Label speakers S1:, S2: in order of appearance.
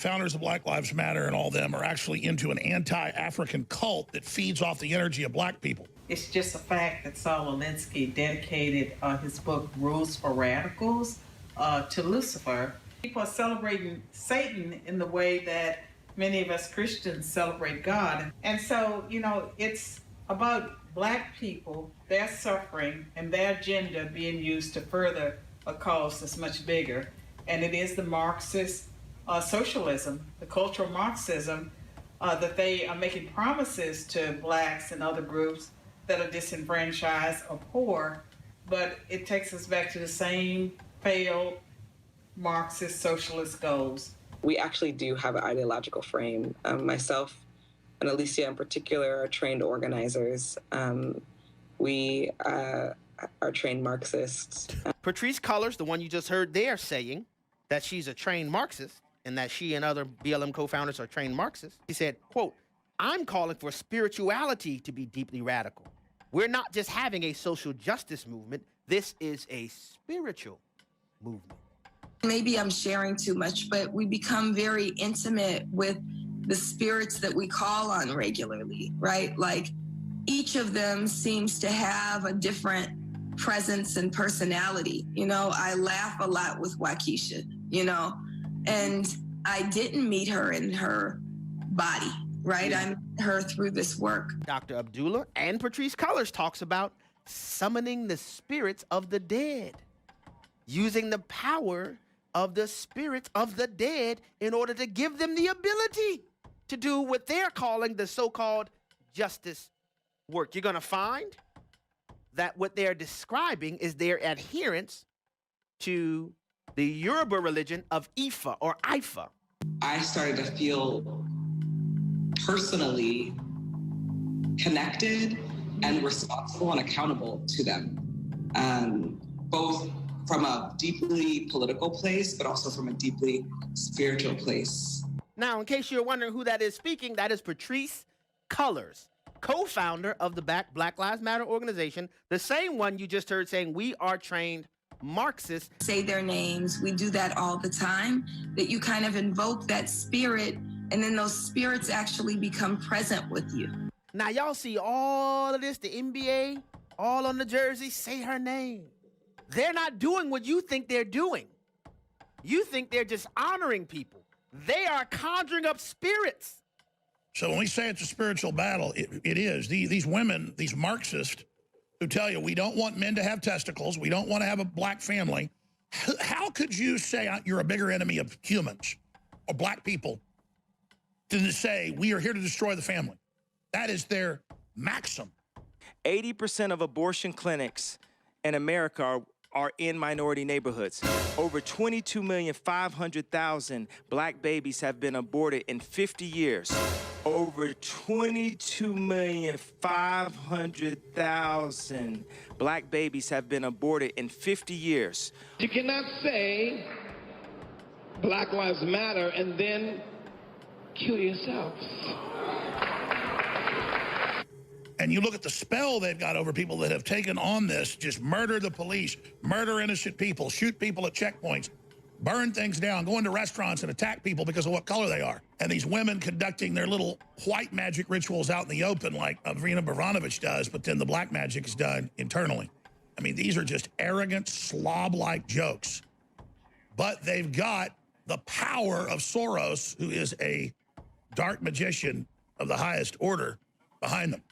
S1: founders of Black Lives Matter and all them are actually into an anti-African cult that feeds off the energy of black people.
S2: It's just a fact that Saul Alinsky dedicated his book, Rules for Radicals, to Lucifer. People are celebrating Satan in the way that many of us Christians celebrate God. And so, you know, it's about black people, their suffering, and their agenda being used to further a cause that's much bigger. And it is the Marxist socialism, the cultural Marxism, that they are making promises to blacks and other groups that are disenfranchised or poor, but it takes us back to the same failed Marxist socialist goals.
S3: We actually do have an ideological frame. Myself and Alicia in particular are trained organizers. We are trained Marxists.
S4: Patrisse Cullors, the one you just heard there, saying that she's a trained Marxist and that she and other BLM co-founders are trained Marxists. He said, quote, "I'm calling for spirituality to be deeply radical. We're not just having a social justice movement. This is a spiritual movement."
S5: Maybe I'm sharing too much, but we become very intimate with the spirits that we call on regularly, right? Like each of them seems to have a different presence and personality. You know, I laugh a lot with Waukesha, you know, and I didn't meet her in her body, right? I met her through this work.
S4: Dr. Abdullah and Patrisse Cullors talks about summoning the spirits of the dead, using the power of the spirits of the dead in order to give them the ability to do what they're calling the so-called justice work. You're going to find that what they're describing is their adherence to the Yoruba religion of Ifa or Ifa.
S3: I started to feel personally connected and responsible and accountable to them, both from a deeply political place, but also from a deeply spiritual place.
S4: Now, in case you're wondering who that is speaking, that is Patrisse Cullors, co-founder of the Black Lives Matter organization, the same one you just heard saying, "We are trained Marxists."
S5: Say their names. We do that all the time, that you kind of invoke that spirit, and then those spirits actually become present with you.
S4: Now, y'all see all of this, the NBA, all on the jersey, say her name. They're not doing what you think they're doing. You think they're just honoring people. They are conjuring up spirits.
S1: So when we say it's a spiritual battle, it is. These women, these Marxists, who tell you we don't want men to have testicles, we don't want to have a black family. How could you say you're a bigger enemy of humans or black people than to say we are here to destroy the family? That is their maxim.
S6: 80% of abortion clinics in America are in minority neighborhoods. Over 22,500,000 black babies have been aborted in 50 years. Over 22,500,000 black babies have been aborted in 50 years.
S7: You cannot say Black Lives Matter and then kill yourselves.
S1: And you look at the spell they've got over people that have taken on this, just murder the police, murder innocent people, shoot people at checkpoints, burn things down, go into restaurants and attack people because of what color they are. And these women conducting their little white magic rituals out in the open like Irina Baranovich does, but then the black magic is done internally. I mean, these are just arrogant, slob-like jokes. But they've got the power of Soros, who is a dark magician of the highest order, behind them.